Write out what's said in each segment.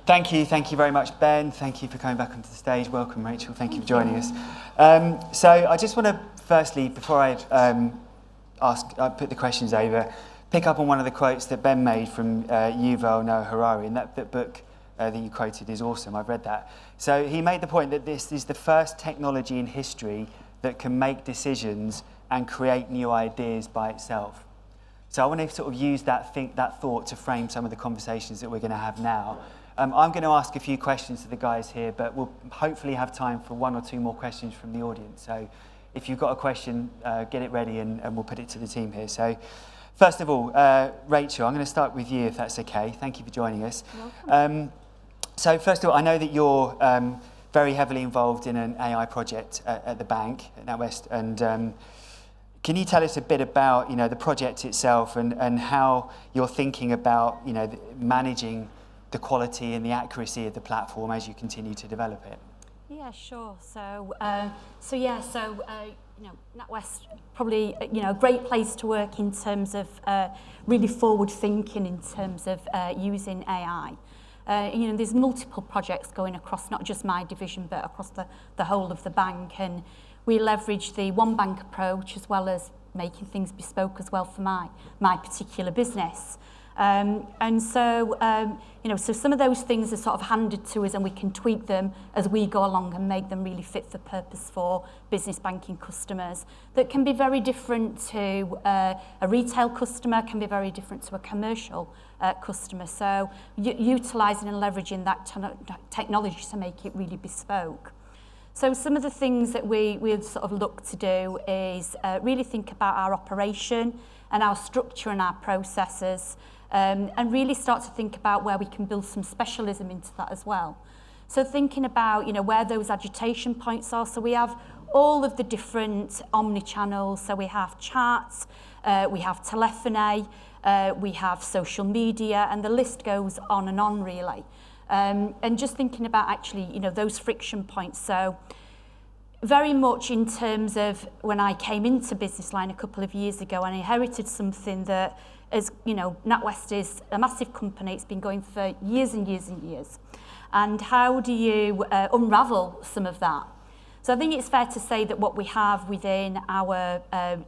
Thank you very much, Ben. Thank you for coming back onto the stage. Welcome, Rachel. Thank you for joining us. So I just want to, firstly, before I put the questions over, pick up on one of the quotes that Ben made from Yuval Noah Harari, and that book that you quoted is awesome. I've read that. So he made the point that this is the first technology in history that can make decisions and create new ideas by itself. So I want to sort of use that thought to frame some of the conversations that we're going to have now. I'm going to ask a few questions to the guys here, but we'll hopefully have time for one or two more questions from the audience. So if you've got a question, get it ready and we'll put it to the team here. So first of all, Rachel, I'm going to start with you if that's okay. Thank you for joining us. Welcome. So first of all, I know that you're very heavily involved in an AI project at the bank, at NatWest, and can you tell us a bit about the project itself and how you're thinking about managing the quality and the accuracy of the platform as you continue to develop it? Yeah, sure. So NatWest probably a great place to work in terms of really forward thinking in terms of using AI. There's multiple projects going across not just my division but across the whole of the bank, and we leverage the one bank approach as well as making things bespoke as well for my particular business. So some of those things are sort of handed to us and we can tweak them as we go along and make them really fit for purpose for business banking customers. That can be very different to a retail customer, can be very different to a commercial customer. So utilising and leveraging that technology to make it really bespoke. So some of the things that we sort of look to do is really think about our operation and our structure and our processes, and really start to think about where we can build some specialism into that as well. So thinking about where those agitation points are. So we have all of the different omni-channels. So we have chats, we have telephony, we have social media, and the list goes on and on really. And just thinking about actually those friction points. So very much in terms of when I came into Business Line a couple of years ago, and I inherited something that is, NatWest is a massive company. It's been going for years and years and years. And how do you unravel some of that? So I think it's fair to say that what we have within our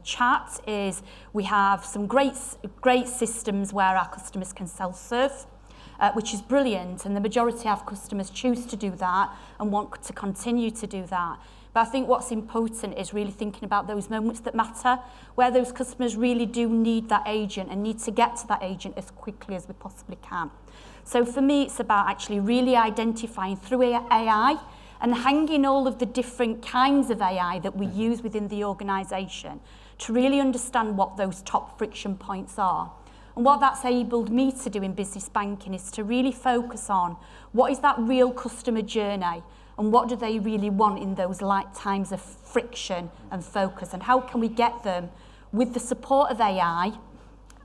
chat is we have some great systems where our customers can self-serve, which is brilliant, and the majority of customers choose to do that and want to continue to do that. But I think what's important is really thinking about those moments that matter, where those customers really do need that agent and need to get to that agent as quickly as we possibly can. So for me, it's about actually really identifying through AI and hanging all of the different kinds of AI that we use within the organisation to really understand what those top friction points are. And what that's enabled me to do in business banking is to really focus on what is that real customer journey and what do they really want in those times of friction and focus, and how can we get them with the support of AI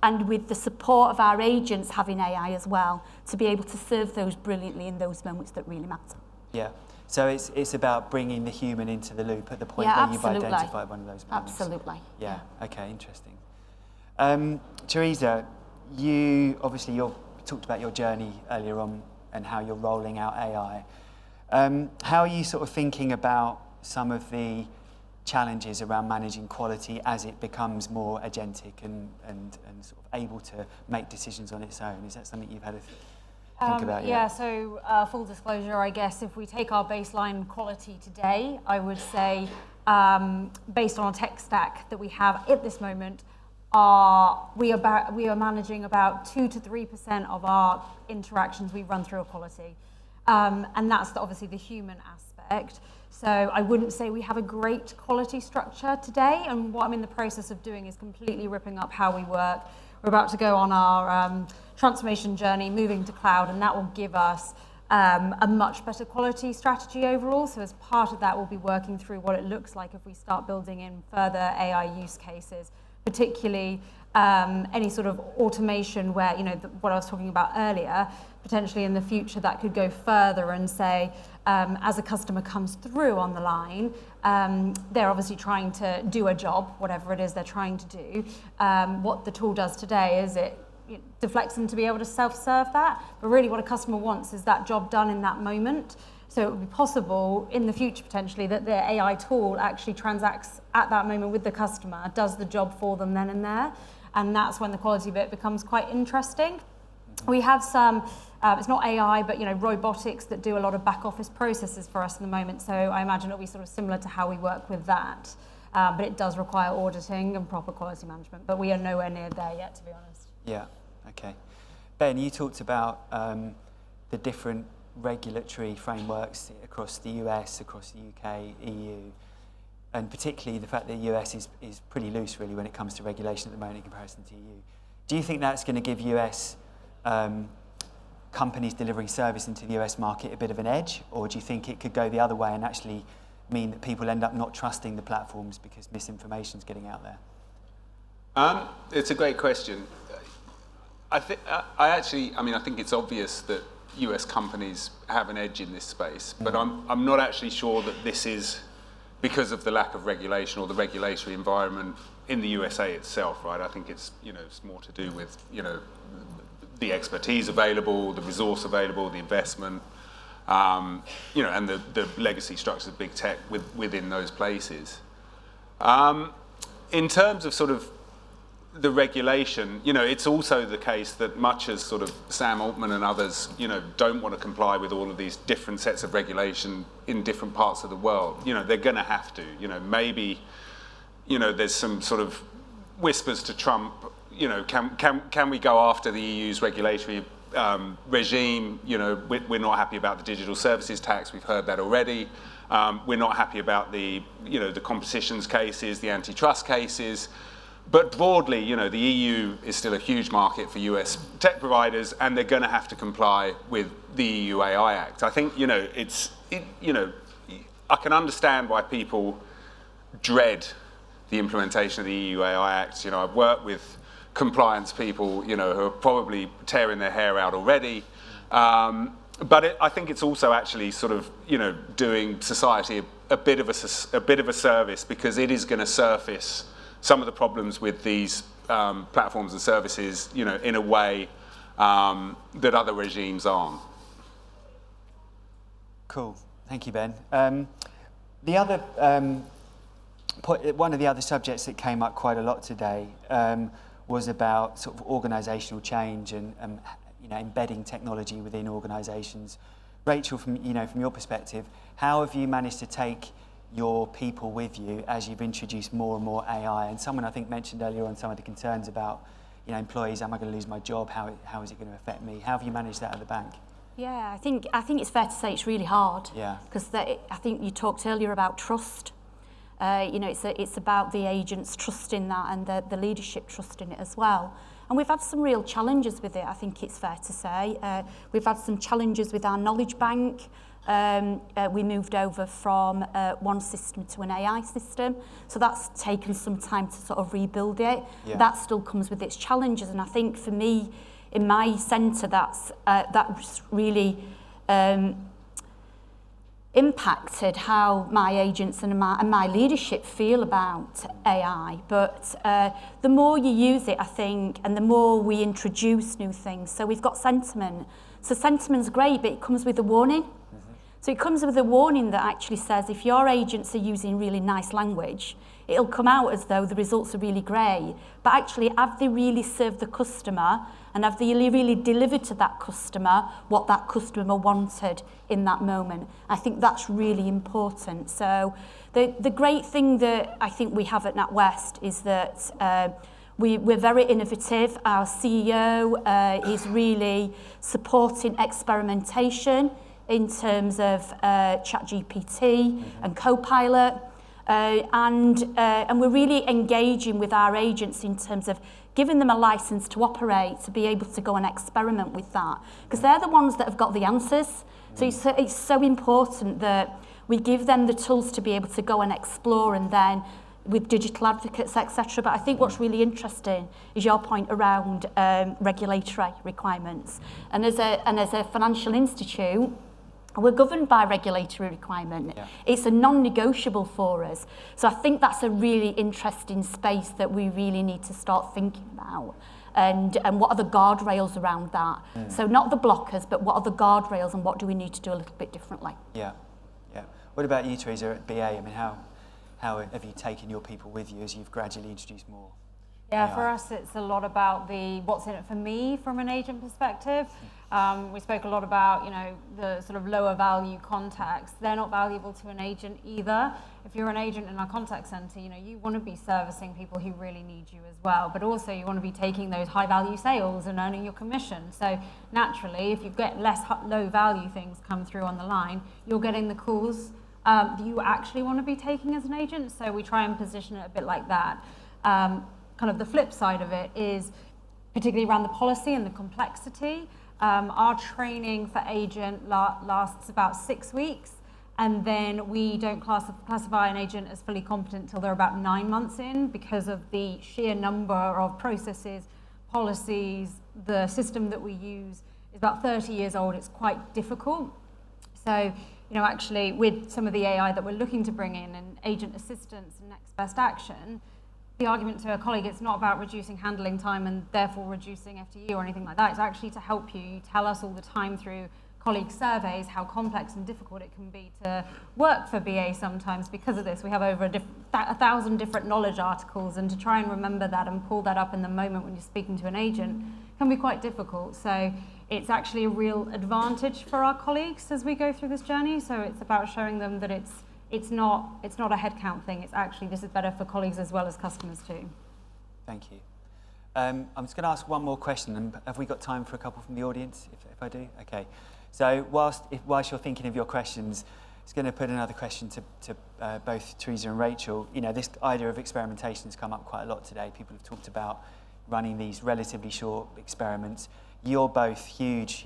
and with the support of our agents having AI as well to be able to serve those brilliantly in those moments that really matter. Yeah. So it's about bringing the human into the loop at the point where you've identified one of those moments. Absolutely. Yeah. Okay. Interesting. Teresa, you talked about your journey earlier on and how you're rolling out AI. How are you sort of thinking about some of the challenges around managing quality as it becomes more agentic and sort of able to make decisions on its own? Is that something you've had to think about? Yeah, so full disclosure, I guess, if we take our baseline quality today, I would say, based on a tech stack that we have at this moment, we are managing about 2 to 3% of our interactions we run through a quality. And that's obviously the human aspect. So I wouldn't say we have a great quality structure today, and what I'm in the process of doing is completely ripping up how we work. We're about to go on our transformation journey, moving to cloud, and that will give us a much better quality strategy overall. So as part of that, we'll be working through what it looks like if we start building in further AI use cases, particularly any sort of automation where, what I was talking about earlier, potentially in the future that could go further and say, as a customer comes through on the line, they're obviously trying to do a job, whatever it is they're trying to do. What the tool does today is it deflects them to be able to self-serve that. But really what a customer wants is that job done in that moment. So it would be possible in the future potentially that the AI tool actually transacts at that moment with the customer, does the job for them then and there. And that's when the quality bit becomes quite interesting. We have some, it's not AI, but robotics that do a lot of back office processes for us at the moment. So I imagine it'll be sort of similar to how we work with that. But it does require auditing and proper quality management. But we are nowhere near there yet, to be honest. Yeah, okay. Ben, you talked about the different regulatory frameworks across the US, across the UK, EU, and particularly the fact that the US is pretty loose really when it comes to regulation at the moment in comparison to EU. Do you think that's going to give US companies delivering service into the US market a bit of an edge, or do you think it could go the other way and actually mean that people end up not trusting the platforms because misinformation is getting out there? It's a great question. I think it's obvious that US companies have an edge in this space, but I'm not actually sure that this is because of the lack of regulation or the regulatory environment in the USA itself, right? I think it's more to do with the expertise available, the resource available, the investment, and the legacy structures of big tech within those places. In terms of sort of the regulation, it's also the case that much as sort of Sam Altman and others, don't want to comply with all of these different sets of regulation in different parts of the world, they're going to have to. Maybe, there's some sort of whispers to Trump, can we go after the EU's regulatory regime? We're not happy about the digital services tax. We've heard that already. We're not happy about the competitions cases, the antitrust cases. But broadly, the EU is still a huge market for US tech providers, and they're going to have to comply with the EU AI Act. I think, I can understand why people dread the implementation of the EU AI Act. I've worked with compliance people, who are probably tearing their hair out already. But I think it's also actually sort of, doing society a bit of a service, because it is going to surface some of the problems with these platforms and services, in a way that other regimes aren't. Cool, thank you, Ben. The other one of the other subjects that came up quite a lot today was about sort of organisational change and embedding technology within organisations. Rachel, from your perspective, how have you managed to take your people with you as you've introduced more and more AI? And someone I think mentioned earlier on some of the concerns about employees, am I going to lose my job? How is it going to affect me? How have you managed that at the bank? Yeah, I think it's fair to say it's really hard. Yeah. Because I think you talked earlier about trust. It's about the agents trusting that and the leadership trusting it as well. And we've had some real challenges with it, I think it's fair to say. We've had some challenges with our knowledge bank. We moved over from one system to an AI system, so that's taken some time to sort of rebuild it. Yeah. That still comes with its challenges, and I think for me, in my centre, that's really impacted how my agents and my leadership feel about AI. But the more you use it, I think, and the more we introduce new things. So we've got sentiment. So sentiment's great, but it comes with a warning. So it comes with a warning that actually says if your agents are using really nice language, it'll come out as though the results are really great. But actually, have they really served the customer, and have they really delivered to that customer what that customer wanted in that moment? I think that's really important. So the great thing that I think we have at NatWest is that we're very innovative. Our CEO is really supporting experimentation in terms of ChatGPT and Copilot, and we're really engaging with our agents in terms of giving them a license to operate, to be able to go and experiment with that, because they're the ones that have got the answers. So it's so important that we give them the tools to be able to go and explore, and then with digital advocates, etc. But I think what's really interesting is your point around regulatory requirements, and as a financial institute, we're governed by regulatory requirement. Yeah. It's a non-negotiable for us. So I think that's a really interesting space that we really need to start thinking about. and what are the guardrails around that. So not the blockers, but what are the guardrails and what do we need to do a little bit differently. Yeah, yeah. What about you, Teresa, at BA? I mean, how have you taken your people with you as you've gradually introduced more? Yeah, AI? for us, it's a lot about the what's in it for me from an agent perspective. We spoke a lot about, the sort of lower value contacts. They're not valuable to an agent either. If you're an agent in our contact center, you want to be servicing people who really need you as well, but also you want to be taking those high value sales and earning your commission. So naturally, if you get less low value things come through on the line, you're getting the calls that you actually want to be taking as an agent. So we try and position it a bit like that. Kind of the flip side of it is particularly around the policy and the complexity. Our training for agent lasts about 6 weeks, and then we don't classify an agent as fully competent until they're about 9 months in, because of the sheer number of processes, policies. The system that we use is about 30 years old. It's quite difficult. So, actually with some of the AI that we're looking to bring in and agent assistance and next best action, the argument to a colleague, it's not about reducing handling time and therefore reducing FTE or anything like that. It's actually to help you. You tell us all the time through colleague surveys how complex and difficult it can be to work for BA sometimes because of this. We have over 1,000 different knowledge articles, and to try and remember that and pull that up in the moment when you're speaking to an agent can be quite difficult. So it's actually a real advantage for our colleagues as we go through this journey. So it's about showing them that it's not a headcount thing. It's actually, this is better for colleagues as well as customers too. Thank you. I'm just going to ask one more question, and have we got time for a couple from the audience, if I do? Okay. So whilst you're thinking of your questions, I was going to put another question to both Teresa and Rachel. This idea of experimentation has come up quite a lot today. People have talked about running these relatively short experiments. You're both huge,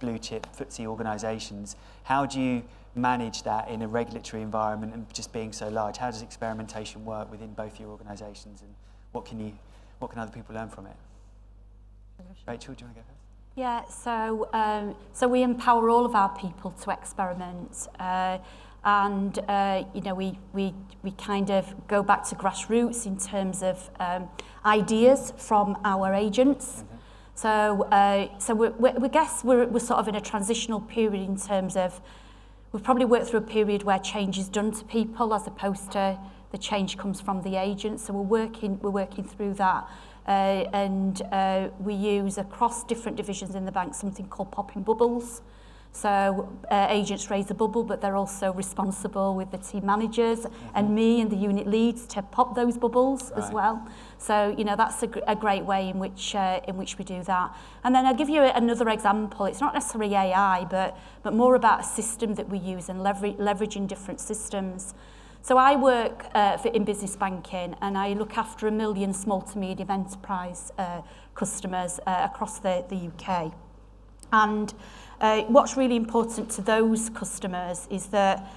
blue chip FTSE organisations. How do you manage that in a regulatory environment and just being so large? How does experimentation work within both your organisations, and what can other people learn from it? Rachel, do you want to go first? Yeah, so we empower all of our people to experiment, and we kind of go back to grassroots in terms of ideas from our agents. Mm-hmm. So we guess we're sort of in a transitional period in terms of we've probably worked through a period where change is done to people as opposed to the change comes from the agent. So we're working through that. And we use across different divisions in the bank something called popping bubbles. So agents raise a bubble, but they're also responsible with the team managers and me and the unit leads to pop those bubbles as well. So that's a great way in which we do that. And then I'll give you another example. It's not necessarily AI, but more about a system that we use and leveraging different systems. So I work in business banking, and I look after 1 million small to medium enterprise customers across the UK. And what's really important to those customers is that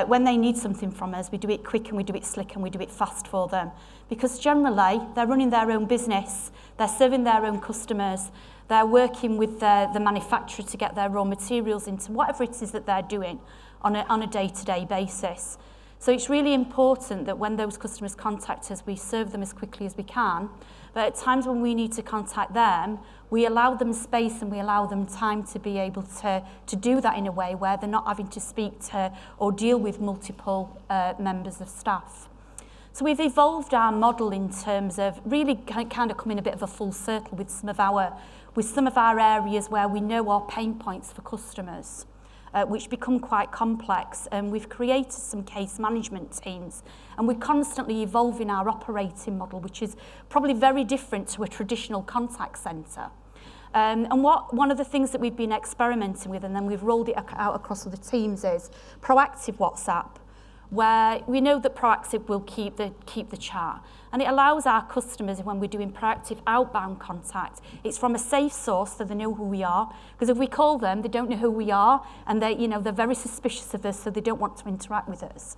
when they need something from us, we do it quick and we do it slick and we do it fast for them. Because generally, they're running their own business, they're serving their own customers, they're working with the manufacturer to get their raw materials into whatever it is that they're doing on a day-to-day basis. So it's really important that when those customers contact us, we serve them as quickly as we can. But at times when we need to contact them, we allow them space and we allow them time to be able to do that in a way where they're not having to speak to or deal with multiple members of staff. So we've evolved our model in terms of really kind of coming a bit of a full circle with some of our areas where we know are pain points for customers. Which become quite complex, and we've created some case management teams, and we're constantly evolving our operating model, which is probably very different to a traditional contact centre. And one of the things that we've been experimenting with, and then we've rolled it out across other teams, is proactive WhatsApp, where we know that proactive will keep the chat. And it allows our customers, when we're doing proactive outbound contact, it's from a safe source so they know who we are. Because if we call them, they don't know who we are, and they're very suspicious of us, so they don't want to interact with us.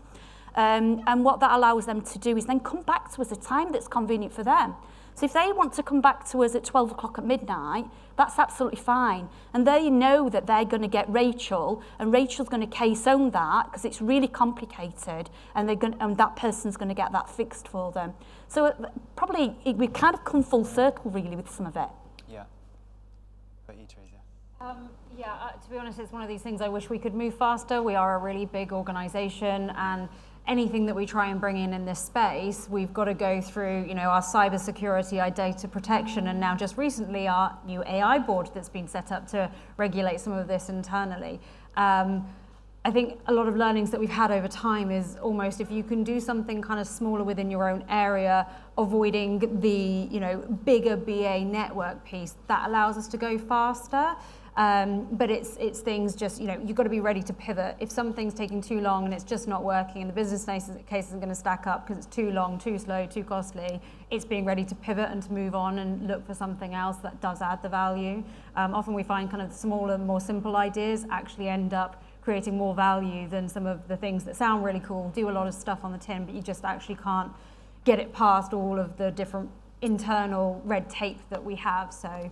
And what that allows them to do is then come back to us at a time that's convenient for them. So if they want to come back to us at 12 o'clock at midnight, that's absolutely fine. And they know that they're going to get Rachel, and Rachel's going to case own that because it's really complicated, and that person's going to get that fixed for them. So probably we kind of come full circle really with some of it. Yeah. But you, Teresa? To be honest, it's one of these things I wish we could move faster. We are a really big organisation, and anything that we try and bring in this space, we've got to go through, our cyber security, our data protection, and now just recently our new AI board that's been set up to regulate some of this internally. I think a lot of learnings that we've had over time is almost if you can do something kind of smaller within your own area, avoiding the bigger BA network piece, that allows us to go faster. But it's things just, you've got to be ready to pivot. If something's taking too long and it's just not working and the business case isn't going to stack up because it's too long, too slow, too costly, it's being ready to pivot and to move on and look for something else that does add the value. Often we find kind of smaller, more simple ideas actually end up creating more value than some of the things that sound really cool, do a lot of stuff on the tin, but you just actually can't get it past all of the different internal red tape that we have. So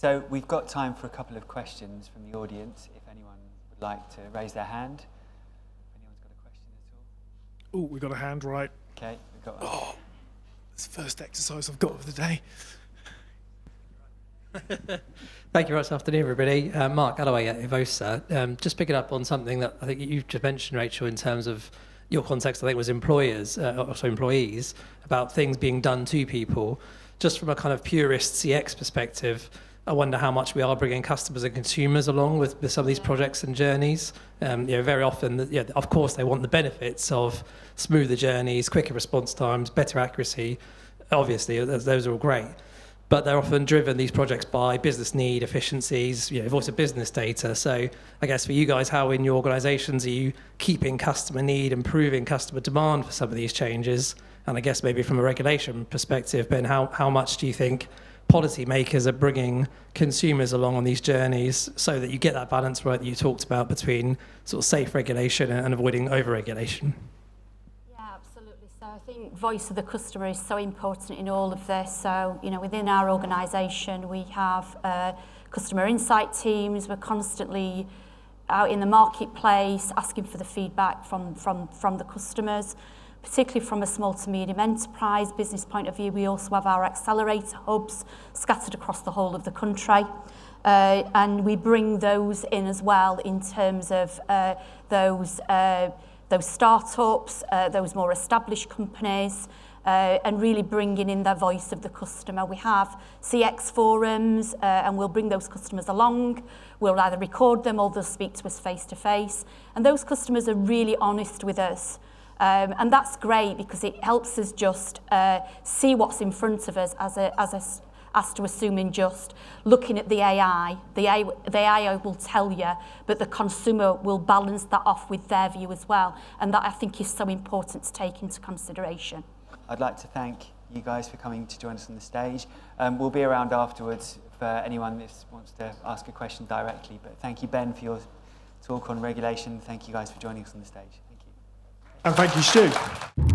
So we've got time for a couple of questions from the audience, if anyone would like to raise their hand. If anyone's got a question at all. Oh, we got a hand right. Okay, we've got one. Oh, it's the first exercise I've got of the day. Thank you very much. Afternoon, everybody. Mark Alloway at Evosa. Just picking up on something that I think you just mentioned, Rachel, in terms of your context, I think was employees, also employees, about things being done to people. Just from a kind of purist CX perspective, I wonder how much we are bringing customers and consumers along with some of these projects and journeys. Very often, of course, they want the benefits of smoother journeys, quicker response times, better accuracy. Obviously, those are all great. But they're often driven, these projects, by business need, efficiencies, voice of business data. So I guess for you guys, how in your organisations are you keeping customer need, improving customer demand for some of these changes? And I guess maybe from a regulation perspective, Ben, how much do you think policymakers are bringing consumers along on these journeys so that you get that balance right that you talked about between sort of safe regulation and avoiding over-regulation? So I think voice of the customer is so important in all of this. So, within our organisation, we have customer insight teams. We're constantly out in the marketplace asking for the feedback from the customers, particularly from a small to medium enterprise business point of view. We also have our accelerator hubs scattered across the whole of the country. And we bring those in as well in terms of those startups, those more established companies, and really bringing in the voice of the customer. We have CX forums, and we'll bring those customers along. We'll either record them or they'll speak to us face to face. And those customers are really honest with us. And that's great because it helps us just see what's in front of us as to assuming just looking at the AI. The AI will tell you, but the consumer will balance that off with their view as well. And that I think is so important to take into consideration. I'd like to thank you guys for coming to join us on the stage. We'll be around afterwards for anyone that wants to ask a question directly. But thank you, Ben, for your talk on regulation. Thank you guys for joining us on the stage. Thank you. And thank you, Stu.